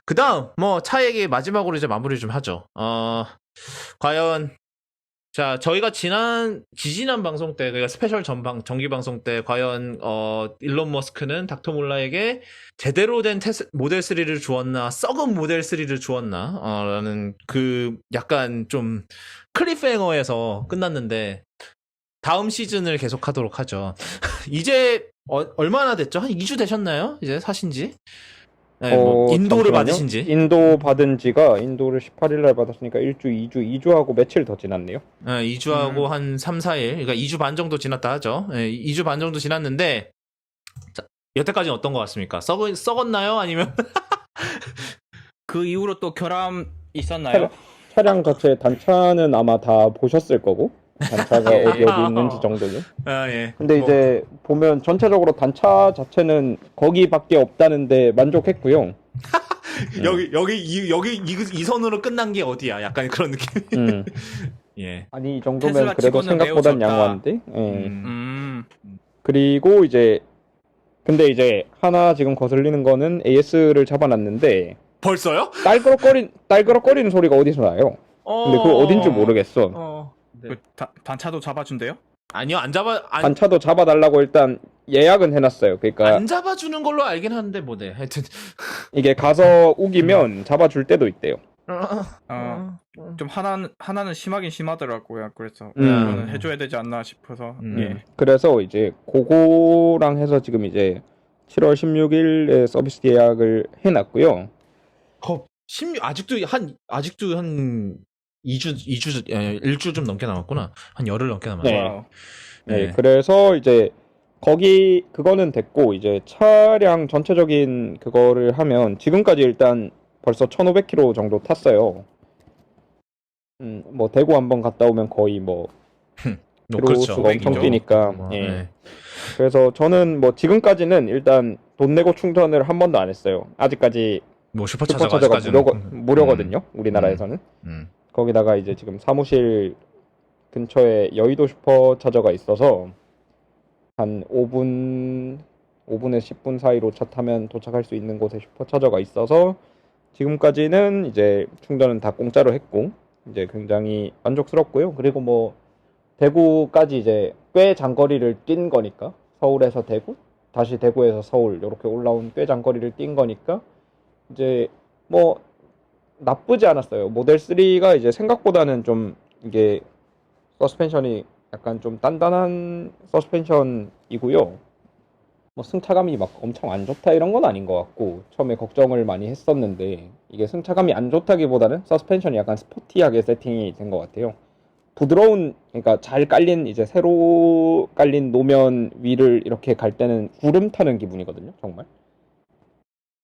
그다음 뭐 차 얘기 마지막으로 이제 마무리 좀 하죠. 과연 자 저희가 지지난 방송 때 그러니까 스페셜 전방 정기 방송 때 과연 일론 머스크는 닥터 몰라에게 제대로 된 모델 3를 주었나 썩은 모델 3를 주었나 라는 그 약간 좀 클리프행어에서 끝났는데 다음 시즌을 계속하도록 하죠. 이제 얼마나 됐죠? 한 2주 되셨나요? 이제 사신지? 네, 뭐 인도를 잠시만요. 받으신지? 인도 받은 지가 인도를 18일 날 받았으니까 2주하고 며칠 더 지났네요. 네, 2주하고 한 3, 4일. 그러니까 2주 반 정도 지났다 하죠. 네, 2주 반 정도 지났는데 자, 여태까지는 어떤 것 같습니까? 썩었나요? 아니면 그 이후로 또 결함 있었나요? 차량 자체 단차는 아마 다 보셨을 거고 단차가 예. 어디 있는지 정도는. 예. 근데 뭐, 이제 보면 전체적으로 단차 자체는 거기밖에 없다는데 만족했고요. 여기 이 선으로 끝난 게 어디야? 약간 그런 느낌. 음. 예. 아니 이 정도면 테슬라 그래도 치고는 매우 생각보단 좋다. 양호한데. 예. 음. 그리고 이제 근데 이제 하나 지금 거슬리는 거는 AS를 잡아놨는데 벌써요? 딸그럭거리는 소리가 어디서 나요? 근데 그거 어딘지 모르겠어. 네. 그 단차도 잡아준대요? 아니요, 단차도 잡아달라고 일단 예약은 해놨어요. 그러니까 안 잡아주는 걸로 알긴 하는데 뭐 네. 하여튼 이게 가서 우기면 잡아줄 때도 있대요. 좀 하나는 심하긴 심하더라고요. 그래서 음. 이거는 해줘야 되지 않나 싶어서. 예. 그래서 이제 그거랑 해서 지금 이제 7월 16일에 서비스 예약을 해놨고요. 아직도 한 1주 좀 넘게 남았구나. 한 열흘 넘게 남았네. 네. 와우. 네, 그래서 이제 그거는 됐고 이제 차량 전체적인 그거를 하면 지금까지 일단 벌써 1,500km 정도 탔어요. 뭐 대구 한번 갔다 오면 거의 뭐 키로수가 엄청 500이죠. 뛰니까. 뭐, 예. 네. 그래서 저는 뭐 지금까지는 일단 돈 내고 충전을 한 번도 안 했어요. 아직까지 뭐 슈퍼차저가 슈퍼차저가 아직까지는 무료거든요. 우리나라에서는. 거기다가 이제 지금 사무실 근처에 여의도 슈퍼차저가 있어서 한 5분에서 10분 사이로 차 타면 도착할 수 있는 곳에 슈퍼차저가 있어서 지금까지는 이제 충전은 다 공짜로 했고 이제 굉장히 만족스럽고요. 그리고 뭐 대구까지 이제 꽤 장거리를 뛴 거니까 서울에서 대구 다시 대구에서 서울 이렇게 올라온 꽤 장거리를 뛴 거니까 이제 뭐 나쁘지 않았어요. 모델 3가 이제 생각보다는 좀 이게 서스펜션이 약간 좀 단단한 서스펜션이고요. 뭐 승차감이 막 엄청 안 좋다 이런 건 아닌 것 같고 처음에 걱정을 많이 했었는데 이게 승차감이 안 좋다기보다는 서스펜션이 약간 스포티하게 세팅이 된 것 같아요. 부드러운 그러니까 잘 깔린 이제 새로 깔린 노면 위를 이렇게 갈 때는 구름 타는 기분이거든요. 정말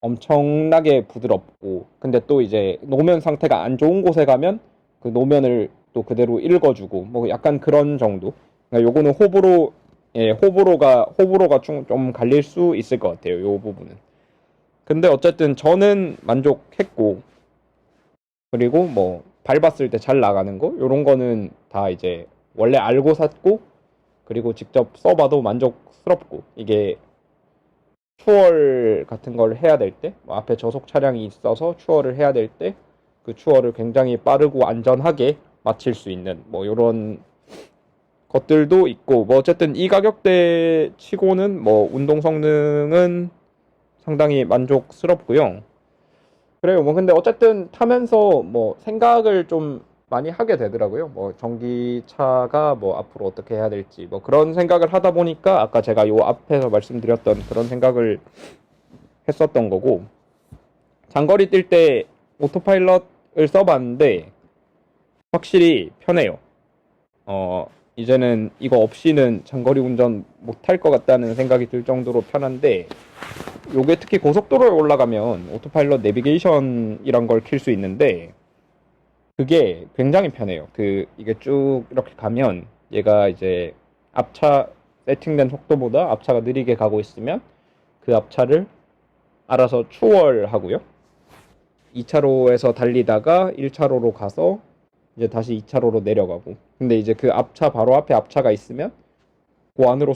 엄청나게 부드럽고 근데 또 이제 노면 상태가 안 좋은 곳에 가면 그 노면을 또 그대로 읽어주고 뭐 약간 그런 정도. 그러니까 요거는 호불호가 좀 갈릴 수 있을 것 같아요. 요 부분은. 근데 어쨌든 저는 만족했고 그리고 뭐 밟았을 때 잘 나가는 거 요런 거는 다 이제 원래 알고 샀고 그리고 직접 써봐도 만족스럽고 이게 추월 같은 걸 해야 될 때 뭐 앞에 저속 차량이 있어서 추월을 해야 될 때 그 추월을 굉장히 빠르고 안전하게 마칠 수 있는 뭐 요런 것들도 있고 뭐 어쨌든 이 가격대 치고는 뭐 운동 성능은 상당히 만족스럽고요. 그래요. 뭐 근데 어쨌든 타면서 뭐 생각을 좀 많이 하게 되더라고요. 뭐 전기차가 뭐 앞으로 어떻게 해야 될지 뭐 그런 생각을 하다 보니까 아까 제가 요 앞에서 말씀드렸던 그런 생각을 했었던 거고 장거리 뛸 때 오토파일럿을 써봤는데 확실히 편해요. 이제는 이거 없이는 장거리 운전 못할 것 같다는 생각이 들 정도로 편한데 요게 특히 고속도로에 올라가면 오토파일럿 내비게이션이란 걸 킬 수 있는데 그게 굉장히 편해요. 이게 쭉 이렇게 가면 얘가 이제 앞차 세팅된 속도보다 앞차가 느리게 가고 있으면 그 앞차를 알아서 추월하고요. 2차로에서 달리다가 1차로로 가서 이제 다시 2차로로 내려가고 근데 이제 그 앞차 바로 앞에 앞차가 있으면 그 안으로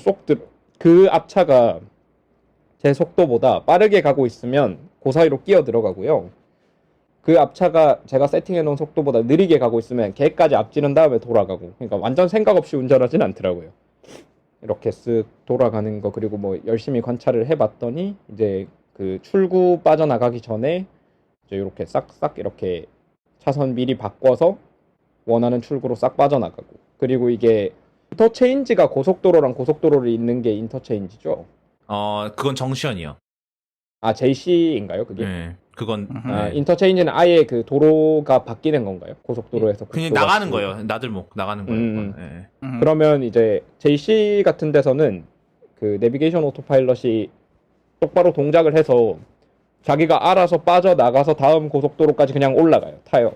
그 앞차가 제 속도보다 빠르게 가고 있으면 그 사이로 끼어 들어가고요. 그 앞차가 제가 세팅해 놓은 속도보다 느리게 가고 있으면 걔까지 앞지른 다음에 돌아가고, 그러니까 완전 생각 없이 운전하진 않더라고요. 이렇게 쓱 돌아가는 거, 그리고 뭐 열심히 관찰을 해봤더니 이제 그 출구 빠져나가기 전에 이제 이렇게 싹싹 이렇게 차선 미리 바꿔서 원하는 출구로 싹 빠져나가고, 그리고 이게 인터체인지가 고속도로랑 고속도로를 잇는 게 인터체인지죠? 그건 정시현이요. 아, JC인가요, 그게? 네. 그건 아, 네. 인터체인지는 아예 그 도로가 바뀌는 건가요? 고속도로에서 그냥 국도가 나가는 바뀌고. 거예요. 나들목 나가는 거예요. 네. 그러면 이제 JC 같은 데서는 그 내비게이션 오토파일럿이 똑바로 동작을 해서 자기가 알아서 빠져나가서 다음 고속도로까지 그냥 올라가요. 타요.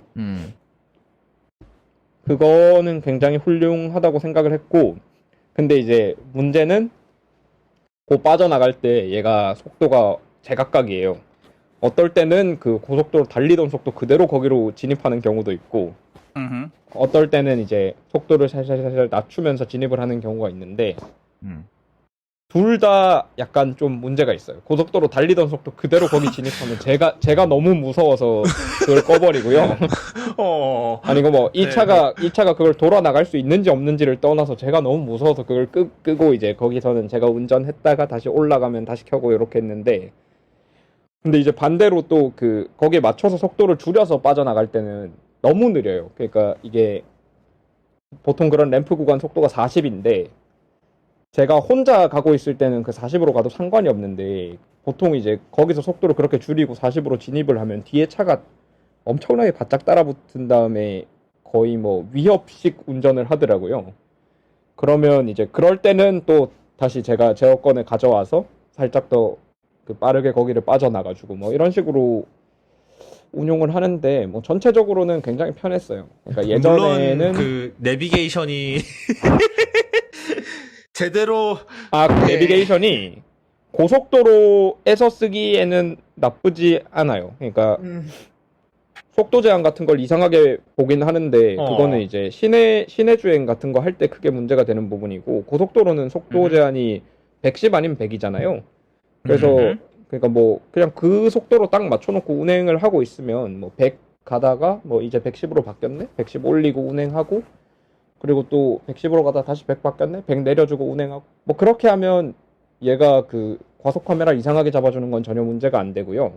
그거는 굉장히 훌륭하다고 생각을 했고, 근데 이제 문제는 그 빠져나갈 때 얘가 속도가 제각각이에요. 어떨 때는 그 고속도로 달리던 속도 그대로 거기로 진입하는 경우도 있고, 어떨 때는 이제 속도를 살살 낮추면서 진입을 하는 경우가 있는데, 둘 다 약간 좀 문제가 있어요. 고속도로 달리던 속도 그대로 거기 진입하면 제가 너무 무서워서 그걸 꺼버리고요. 아니고 뭐 이 차가 그걸 돌아 나갈 수 있는지 없는지를 떠나서 제가 너무 무서워서 그걸 끄고 이제 거기서는 제가 운전했다가 다시 올라가면 다시 켜고 이렇게 했는데, 근데 이제 반대로 또 그 거기에 맞춰서 속도를 줄여서 빠져나갈 때는 너무 느려요. 그러니까 이게 보통 그런 램프 구간 속도가 40인데 제가 혼자 가고 있을 때는 그 40으로 가도 상관이 없는데, 보통 이제 거기서 속도를 그렇게 줄이고 40으로 진입을 하면 뒤에 차가 엄청나게 바짝 따라붙은 다음에 거의 뭐 위협식 운전을 하더라고요. 그러면 이제 그럴 때는 또 다시 제가 제어권을 가져와서 살짝 더 그 빠르게 거기를 빠져나가지고 뭐 이런 식으로 운용을 하는데, 뭐 전체적으로는 굉장히 편했어요. 그러니까 예전에는 물론 그 내비게이션이 제대로 그 내비게이션이 고속도로에서 쓰기에는 나쁘지 않아요. 그러니까 속도 제한 같은 걸 이상하게 보긴 하는데 그거는 이제 시내 주행 같은 거 할 때 크게 문제가 되는 부분이고, 고속도로는 속도 제한이 110 아니면 100이잖아요. 그래서 그러니까 뭐 그냥 그 속도로 딱 맞춰놓고 운행을 하고 있으면 뭐 100 가다가 뭐 이제 110으로 바뀌었네? 110 올리고 운행하고, 그리고 또 110으로 가다 다시 100 바뀌었네? 100 내려주고 운행하고, 뭐 그렇게 하면 얘가 그 과속 카메라 이상하게 잡아주는 건 전혀 문제가 안 되고요.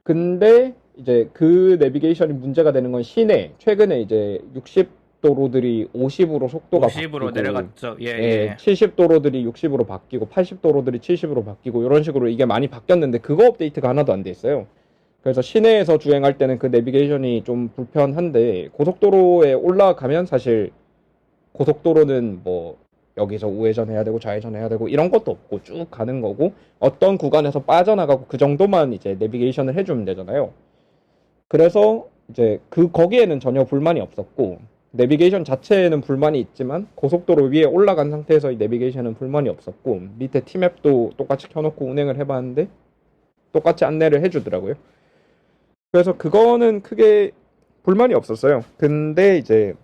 근데 이제 그 내비게이션이 문제가 되는 건 시내, 최근에 이제 60도로들이 50으로 속도가 50으로 바뀌고, 내려갔죠. 예, 예, 예. 70도로들이 60으로 바뀌고 80도로들이 70으로 바뀌고 이런 식으로 이게 많이 바뀌었는데 그거 업데이트가 하나도 안 돼 있어요. 그래서 시내에서 주행할 때는 그 내비게이션이 좀 불편한데, 고속도로에 올라가면 사실 고속도로는 뭐 여기서 우회전 해야 되고 좌회전 해야 되고 이런 것도 없고 쭉 가는 거고, 어떤 구간에서 빠져나가고 그 정도만 이제 내비게이션을 해주면 되잖아요. 그래서 이제 거기에는 전혀 불만이 없었고, 내비게이션 자체에는 불만이 있지만 고속도로 위에 올라간 상태에서 이 내비게이션은 불만이 없었고, 밑에 T맵도 똑같이 켜놓고 운행을 해봤는데 똑같이 안내를 해주더라고요. 그래서 그거는 크게 불만이 없었어요. 근데 이제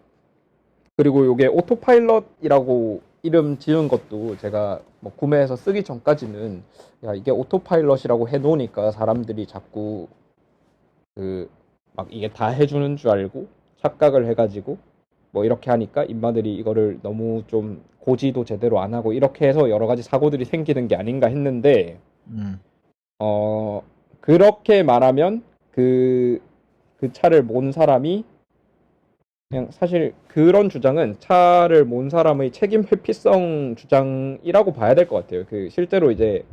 그리고 요게 오토파일럿이라고 이름 지은 것도 제가 뭐 구매해서 쓰기 전까지는 야 이게 오토파일럿이라고 해놓으니까 사람들이 자꾸 그 막 이게 다 해주는 줄 알고 착각을 해가지고 뭐 이렇게 하니까 인마들이 이거를 너무 좀 고지도 제대로 안 하고 이렇게 해서 여러 가지 사고들이 생기는 게 아닌가 했는데, 그렇게 말하면 그 차를 몬 사람이 그냥 사실 그런 주장은 차를 몬 사람의 책임 회피성 주장이라고 봐야 될 것 같아요. 그 실제로 이제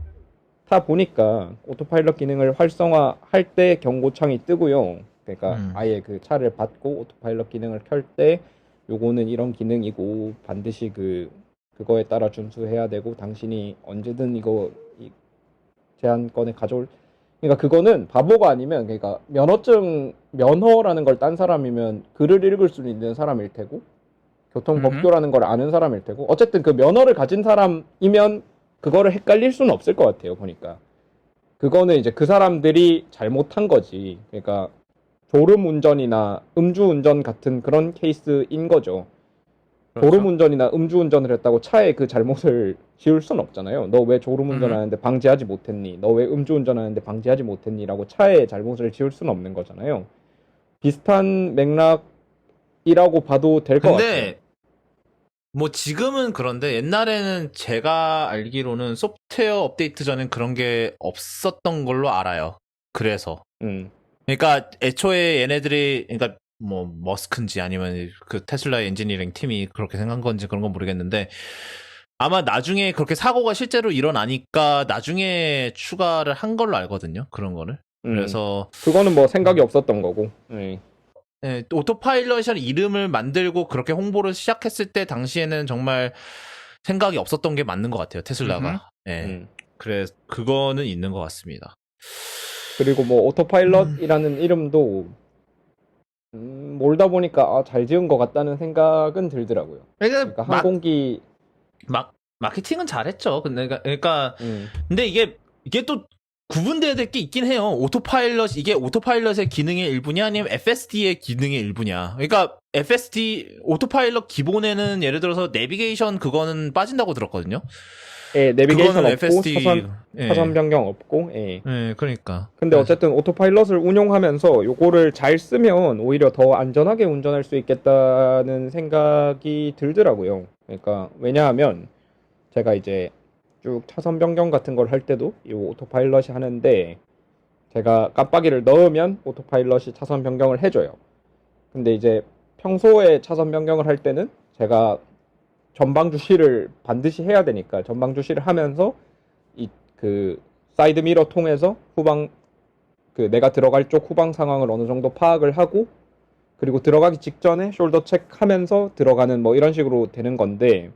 타 보니까 오토파일럿 기능을 활성화할 때 경고창이 뜨고요. 그러니까 아예 그 차를 받고 오토파일럿 기능을 켤 때 요거는 이런 기능이고 반드시 그거에 따라 준수해야 되고 당신이 언제든 이거 제한권에 가져올, 그러니까 그거는 바보가 아니면, 그러니까 면허라는 걸 딴 사람이면 글을 읽을 수 있는 사람일 테고 교통법규라는 걸 아는 사람일 테고, 어쨌든 그 면허를 가진 사람이면 그거를 헷갈릴 수는 없을 것 같아요. 보니까 그거는 이제 그 사람들이 잘못한 거지. 그러니까 졸음 운전이나 음주 운전 같은 그런 케이스인 거죠. 그렇죠. 졸음운전이나 음주운전을 했다고 차에 그 잘못을 지울 순 없잖아요. 너 왜 졸음운전하는데 방지하지 못했니? 너 왜 음주운전하는데 방지하지 못했니?라고 차의 잘못을 지울 수는 없는 거잖아요. 비슷한 맥락이라고 봐도 될 것 같아요. 근데 뭐 지금은 그런데 옛날에는 제가 알기로는 소프트웨어 업데이트 전엔 그런 게 없었던 걸로 알아요. 그래서 그러니까 애초에 얘네들이 그러니까 뭐 머스크인지 아니면 그 테슬라의 엔지니어링 팀이 그렇게 생각한 건지 그런 건 모르겠는데 아마 나중에 그렇게 사고가 실제로 일어나니까 나중에 추가를 한 걸로 알거든요. 그런 거를. 그래서 그거는 뭐 생각이 없었던 거고. 예, 오토파일럿이라는 이름을 만들고 그렇게 홍보를 시작했을 때 당시에는 정말 생각이 없었던 게 맞는 것 같아요. 테슬라가. 예. 그래 그거는 있는 것 같습니다. 그리고 뭐 오토파일럿이라는 이름도 몰다 보니까 잘 지은 것 같다는 생각은 들더라고요. 그러니까 항공기 마케팅은 잘했죠. 그러니까 근데 이게 또 구분돼야 될 게 있긴 해요. 이게 오토파일럿의 기능의 일부냐 아니면 FSD의 기능의 일부냐. 그러니까 FSD 오토파일럿 기본에는 예를 들어서 내비게이션 그거는 빠진다고 들었거든요. 예, 내비게이션 없고 FSD, 차선 변경 없고. 예. 그러니까. 근데 어쨌든 오토파일럿을 운용하면서 요거를 잘 쓰면 오히려 더 안전하게 운전할 수 있겠다는 생각이 들더라고요. 그러니까 왜냐하면 제가 이제 쭉 차선 변경 같은 걸 할 때도 이 오토파일럿이 하는데 제가 깜빡이를 넣으면 오토파일럿이 차선 변경을 해줘요. 근데 이제 평소에 차선 변경을 할 때는 제가 전방 주시를 반드시 해야 되니까 전방 주시를 하면서 그 사이드 미러 통해서 후방 그 내가 들어갈 쪽 후방 상황을 어느 정도 파악을 하고 그리고 들어가기 직전에 숄더 체크하면서 들어가는 뭐 이런 식으로 되는 건데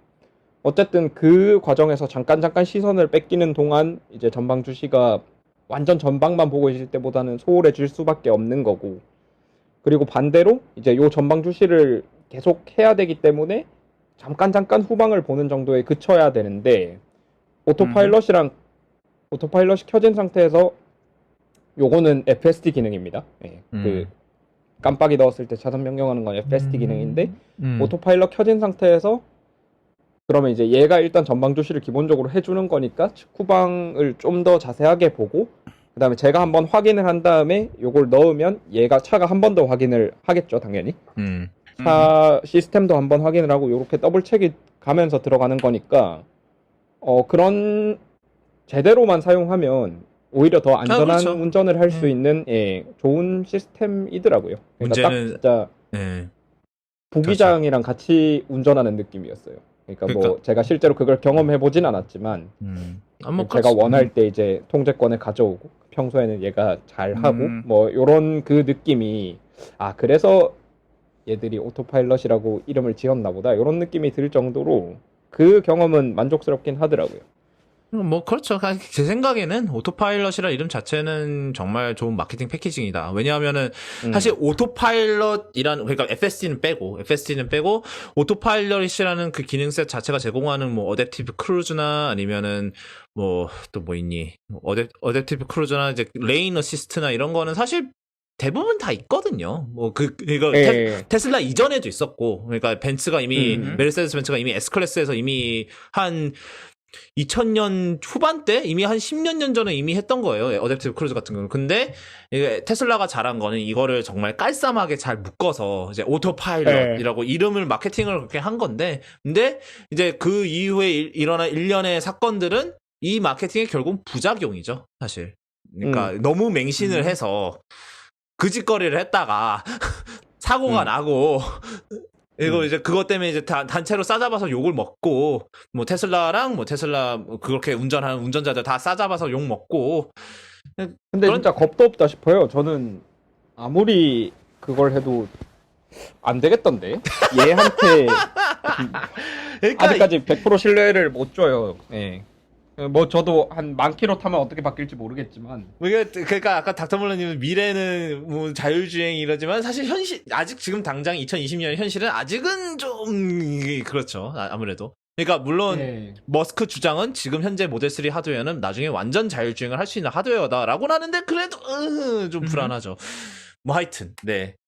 어쨌든 그 과정에서 잠깐 시선을 뺏기는 동안 이제 전방 주시가 완전 전방만 보고 있을 때보다는 소홀해질 수밖에 없는 거고 그리고 반대로 이제 요 전방 주시를 계속 해야 되기 때문에 잠깐 후방을 보는 정도에 그쳐야 되는데 오토파일럿이 켜진 상태에서 요거는 FSD 기능입니다. 예, 그 깜빡이 넣었을 때 차선 변경하는 건 FSD 기능인데 오토파일럿 켜진 상태에서 그러면 이제 얘가 일단 전방 주시를 기본적으로 해주는 거니까 후방을 좀 더 자세하게 보고 그 다음에 제가 한번 확인을 한 다음에 요걸 넣으면 얘가 차가 한 번 더 확인을 하겠죠 당연히 차 시스템도 한번 확인을 하고 요렇게 더블 체크 가면서 들어가는 거니까 그런 제대로만 사용하면 오히려 더 안전한 그렇죠. 운전을 할 수 있는 좋은 시스템이더라고요. 그러니까 문제는 딱 진짜 부기장이랑 같이 운전하는 느낌이었어요. 그러니까 뭐 제가 실제로 그걸 경험해 보진 않았지만 제가 원할 때 이제 통제권을 가져오고 평소에는 얘가 잘 하고 뭐 요런 그 느낌이 그래서 얘들이 오토파일럿이라고 이름을 지었나 보다 요런 느낌이 들 정도로 그 경험은 만족스럽긴 하더라고요. 뭐 그렇죠. 제 생각에는 오토파일럿이라 이름 자체는 정말 좋은 마케팅 패키징이다. 왜냐하면은 사실 오토파일럿이라는 그러니까 FSD는 빼고 오토파일럿이라는 그 기능셋 자체가 제공하는 뭐 어댑티브 크루즈나 아니면은 뭐 또 뭐 있니? 어댑티브 크루즈나 이제 레인 어시스트나 이런 거는 사실 대부분 다 있거든요. 뭐 이거 테슬라 이전에도 있었고, 그러니까 벤츠가 이미 메르세데스 벤츠가 이미 S 클래스에서 이미 한 2000년 후반때 이미 한 10년 전에 이미 했던 거예요. 어댑티브 크루즈 같은 경우는. 근데 이게 테슬라가 잘한 거는 이거를 정말 깔쌈하게 잘 묶어서 이제 오토파일럿이라고 이름을 마케팅을 그렇게 한 건데 근데 이제 그 이후에 일어난 일련의 사건들은 이 마케팅의 결국 부작용이죠, 사실. 그러니까 너무 맹신을 해서 그 짓거리를 했다가 사고가 나고 그리고 이제 그것 때문에 이제 단체로 싸잡아서 욕을 먹고 뭐 테슬라 그렇게 운전하는 운전자들 다 싸잡아서 욕 먹고 근데 진짜 겁도 없다 싶어요. 저는 아무리 그걸 해도 안 되겠던데 얘한테 그러니까 아직까지 100% 신뢰를 못 줘요. 예. 뭐 저도 한 10,000km 타면 어떻게 바뀔지 모르겠지만 그러니까 아까 닥터몰러님은 미래는 뭐 자율주행 이러지만 사실 아직 지금 당장 2020년 현실은 아직은 좀 그렇죠. 아무래도 그러니까 물론 머스크 주장은 지금 현재 모델 3 하드웨어는 나중에 완전 자율주행을 할 수 있는 하드웨어다라고 하는데 그래도 좀 불안하죠. 뭐 하여튼 네.